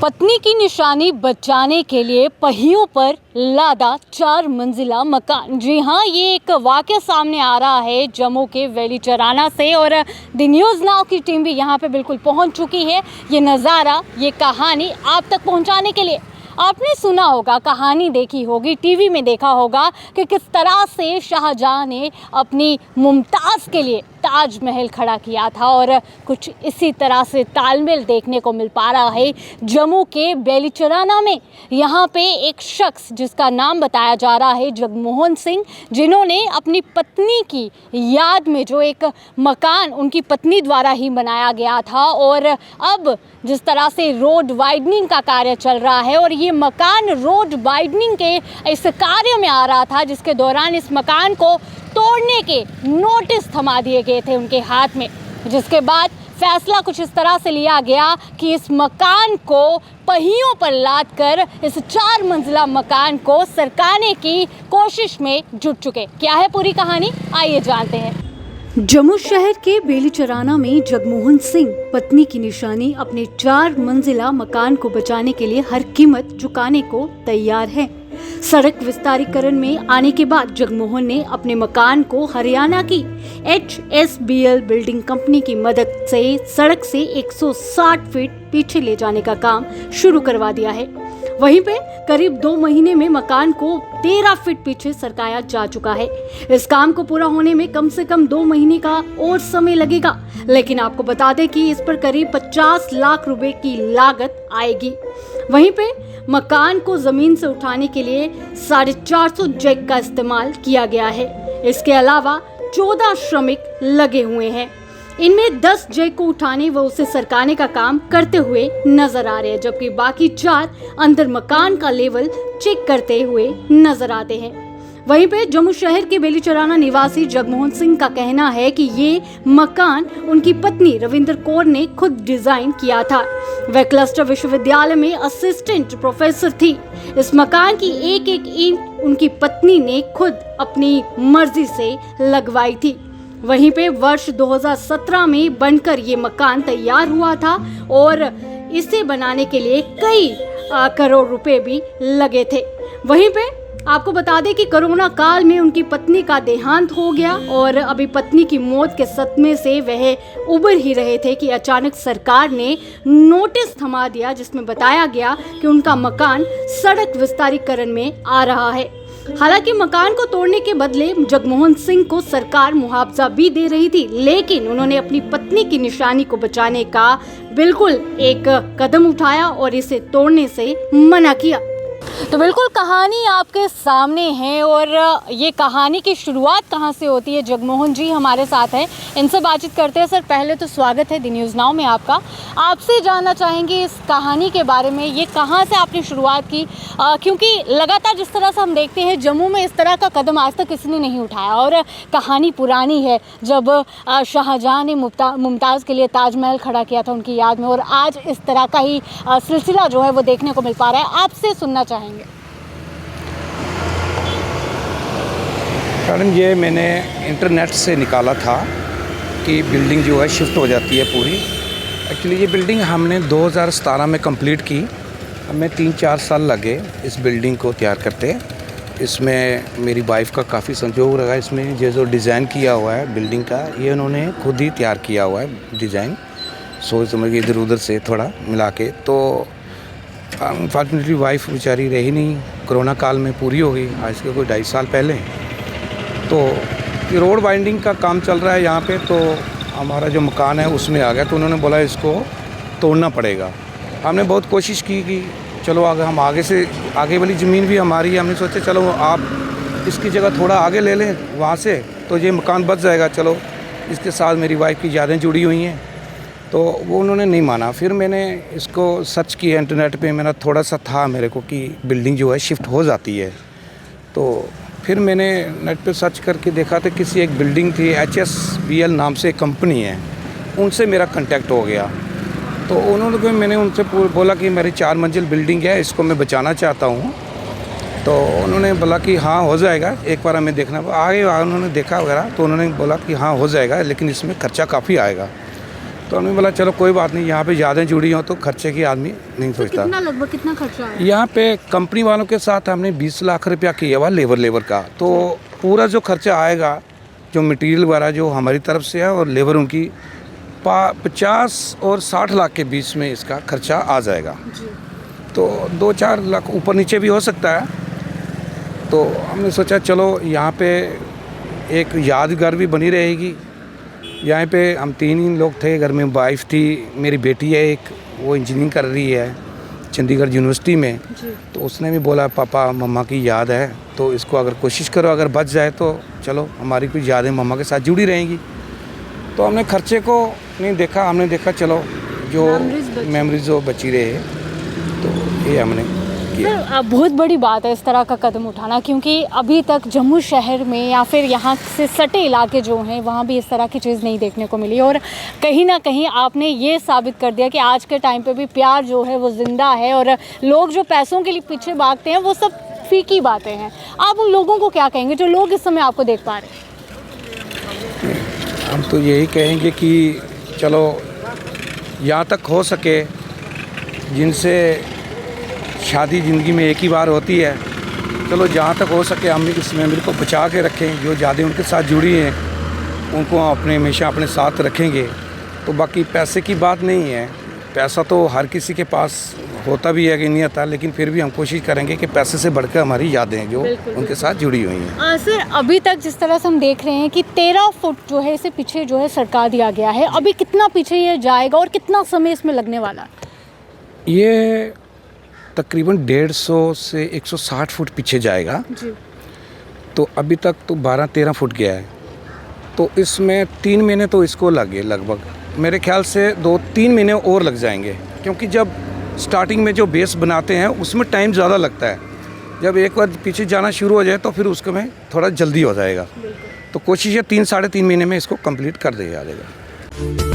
पत्नी की निशानी बचाने के लिए पहियों पर लादा 4 मंजिला मकान। जी हाँ, ये एक वाक़या सामने आ रहा है जम्मू के वेलीचराना से और द न्यूज़ नाउ की टीम भी यहाँ पे बिल्कुल पहुँच चुकी है। ये नज़ारा, ये कहानी आप तक पहुँचाने के लिए। आपने सुना होगा, कहानी देखी होगी, टीवी में देखा होगा कि किस तरह से शाहजहां ने अपनी मुमताज़ के लिए ताजमहल खड़ा किया था और कुछ इसी तरह से तालमेल देखने को मिल पा रहा है जम्मू के वेलीचराना में। यहाँ पे एक शख्स जिसका नाम बताया जा रहा है जगमोहन सिंह, जिन्होंने अपनी पत्नी की याद में जो एक मकान उनकी पत्नी द्वारा ही बनाया गया था और अब जिस तरह से रोड वाइडनिंग का कार्य चल रहा है और ये मकान रोड वाइडनिंग के इस कार्य में आ रहा था, जिसके दौरान इस मकान को तोड़ने के नोटिस थमा दिए गए थे उनके हाथ में, जिसके बाद फैसला कुछ इस तरह से लिया गया कि इस मकान को पहियों पर लाद कर इस 4 मंजिला मकान को सरकाने की कोशिश में जुट चुके। क्या है पूरी कहानी, आइए जानते हैं। जम्मू शहर के वेलीचराना में जगमोहन सिंह पत्नी की निशानी अपने 4 मंजिला मकान को बचाने के लिए हर कीमत चुकाने को तैयार है। सड़क विस्तारीकरण में आने के बाद जगमोहन ने अपने मकान को हरियाणा की HSBL बिल्डिंग कंपनी की मदद से सड़क से 160 फीट पीछे ले जाने का काम शुरू करवा दिया है। वहीं पे करीब 2 महीने में मकान को 13 फीट पीछे सरकाया जा चुका है। इस काम को पूरा होने में कम से कम 2 महीने का और समय लगेगा, लेकिन आपको बता दें कि इस पर करीब 50 लाख रुपए की लागत आएगी। वहीं पे मकान को जमीन से उठाने के लिए 450 जैक का इस्तेमाल किया गया है। इसके अलावा 14 श्रमिक लगे हुए हैं। इनमें 10 जैक को उठाने व उसे सरकाने का काम करते हुए नजर आ रहे हैं, जबकि बाकी 4 अंदर मकान का लेवल चेक करते हुए नजर आते हैं। वहीं पे जम्मू शहर के वेलीचराना निवासी जगमोहन सिंह का कहना है कि ये मकान उनकी पत्नी रविंदर कौर ने खुद डिजाइन किया था। वह क्लस्टर विश्वविद्यालय में असिस्टेंट प्रोफेसर थी। इस मकान की एक एक ईंट उनकी पत्नी ने खुद अपनी मर्जी से लगवाई थी। वहीं पे वर्ष 2017 में बनकर ये मकान तैयार हुआ था और इसे बनाने के लिए कई करोड़ रुपए भी लगे थे। वहीं पे आपको बता दें कि कोरोना काल में उनकी पत्नी का देहांत हो गया और अभी पत्नी की मौत के सदमे से वह उबर ही रहे थे कि अचानक सरकार ने नोटिस थमा दिया, जिसमें बताया गया कि उनका मकान सड़क विस्तारीकरण में आ रहा है। हालांकि मकान को तोड़ने के बदले जगमोहन सिंह को सरकार मुआवजा भी दे रही थी, लेकिन उन्होंने अपनी पत्नी की निशानी को बचाने का बिल्कुल एक कदम उठाया और इसे तोड़ने से मना किया। तो बिल्कुल कहानी आपके सामने है और ये कहानी की शुरुआत कहाँ से होती है, जगमोहन जी हमारे साथ हैं, इनसे बातचीत करते हैं। सर, पहले तो स्वागत है द न्यूज़ नाउ में आपका। आपसे जानना चाहेंगे इस कहानी के बारे में, ये कहाँ से आपने शुरुआत की, क्योंकि लगातार जिस तरह से हम देखते हैं जम्मू में इस तरह का कदम आज तक किसी ने नहीं उठाया और कहानी पुरानी है, जब शाहजहां ने मुमताज़ के लिए ताजमहल खड़ा किया था उनकी याद में, और आज इस तरह का ही सिलसिला जो है वो देखने को मिल पा रहा है। आपसे सुनना चाहेंगे। कारण ये मैंने इंटरनेट से निकाला था कि बिल्डिंग जो है शिफ्ट हो जाती है पूरी। एक्चुअली ये बिल्डिंग हमने 2017 में कंप्लीट की। हमें 3-4 साल लगे इस बिल्डिंग को तैयार करते। इसमें मेरी वाइफ का काफ़ी संजोग रहा। इसमें ये जो डिज़ाइन किया हुआ है बिल्डिंग का, ये उन्होंने खुद ही तैयार किया हुआ है डिज़ाइन, सोच समझ के इधर उधर से थोड़ा मिला के। तो अनफॉर्चुनेटली वाइफ बेचारी रही नहीं, कोरोना काल में पूरी हो गई, आज के कोई 2.5 साल पहले। तो ये रोड वाइंडिंग का काम चल रहा है यहाँ पे, तो हमारा जो मकान है उसमें आ गया, तो उन्होंने बोला इसको तोड़ना पड़ेगा। हमने बहुत कोशिश की कि चलो आगे, हम आगे से आगे वाली ज़मीन भी हमारी है, हमने सोचा चलो आप इसकी जगह थोड़ा आगे ले लें वहाँ से, तो ये मकान बच जाएगा। चलो, इसके साथ मेरी वाइफ की यादें जुड़ी हुई हैं, तो वो उन्होंने नहीं माना। फिर मैंने इसको सर्च किया इंटरनेट पे, मेरा थोड़ा सा था मेरे को कि बिल्डिंग जो है शिफ्ट हो जाती है। तो फिर मैंने नेट पे सर्च करके देखा तो किसी एक बिल्डिंग थी, HSBL नाम से एक कंपनी है, उनसे मेरा कांटेक्ट हो गया। तो मैंने उनसे बोला कि मेरी 4 मंजिल बिल्डिंग है, इसको मैं बचाना चाहता हूँ। तो उन्होंने बोला कि हाँ हो जाएगा, एक बार हमें देखना। आगे उन्होंने देखा वगैरह, तो उन्होंने बोला कि हाँ हो जाएगा, लेकिन इसमें खर्चा काफ़ी आएगा। तो हमने बोला चलो कोई बात नहीं, यहाँ पे यादें जुड़ी हों तो खर्चे की आदमी नहीं सोचता। लगभग कितना खर्चा है? यहाँ पे कंपनी वालों के साथ हमने 20 लाख रुपया किया हुआ लेबर का, तो पूरा जो खर्चा आएगा, जो मटेरियल वगैरह जो हमारी तरफ से है और लेबर उनकी 50 और 60 लाख के बीच में इसका खर्चा आ जाएगा। तो 2-4 लाख ऊपर नीचे भी हो सकता है। तो हमने सोचा चलो यहाँ पे एक यादगार भी बनी रहेगी। यहाँ पे हम 3 ही लोग थे, घर में वाइफ थी, मेरी बेटी है एक, वो इंजीनियरिंग कर रही है चंडीगढ़ यूनिवर्सिटी में। तो उसने भी बोला पापा मम्मा की याद है, तो इसको अगर कोशिश करो, अगर बच जाए तो चलो हमारी कुछ यादें मम्मा के साथ जुड़ी रहेंगी। तो हमने खर्चे को नहीं देखा, हमने देखा चलो जो मेमोरीज जो बची रहे, तो ये हमने किया। सर, बहुत बड़ी बात है इस तरह का कदम उठाना, क्योंकि अभी तक जम्मू शहर में या फिर यहाँ से सटे इलाके जो हैं वहाँ भी इस तरह की चीज़ नहीं देखने को मिली। और कहीं ना कहीं आपने ये साबित कर दिया कि आज के टाइम पे भी प्यार जो है वो ज़िंदा है, और लोग जो पैसों के लिए पीछे भागते हैं वो सब फीकी बातें हैं। आप उन लोगों को क्या कहेंगे जो लोग इस समय आपको देख पा रहे हैं? हम तो यही कहेंगे कि चलो यहाँ तक हो सके, जिनसे शादी ज़िंदगी में एक ही बार होती है, चलो जहाँ तक हो सके हम इस मेमोरी को बचा के रखें। जो यादें उनके साथ जुड़ी हैं उनको अपने हमेशा अपने साथ रखेंगे। तो बाकी पैसे की बात नहीं है, पैसा तो हर किसी के पास होता भी है कि नहीं आता, लेकिन फिर भी हम कोशिश करेंगे कि पैसे से बढ़कर हमारी यादें जो उनके साथ जुड़ी हुई हैं। सर, अभी तक जिस तरह से हम देख रहे हैं कि 13 फुट जो है इसे पीछे जो है सरका दिया गया है, अभी कितना पीछे ये जाएगा और कितना समय इसमें लगने वाला है? ये तकरीबन 150 से 160 फुट पीछे जाएगा जी। तो अभी तक तो 12-13 फुट गया है, तो इसमें 3 महीने तो इसको लगे लगभग। मेरे ख्याल से 2-3 महीने और लग जाएंगे, क्योंकि जब स्टार्टिंग में जो बेस बनाते हैं उसमें टाइम ज़्यादा लगता है। जब एक बार पीछे जाना शुरू हो जाए तो फिर उसको में थोड़ा जल्दी हो जाएगा। तो कोशिश है 3-3.5 महीने में इसको कंप्लीट कर दिया जाएगा।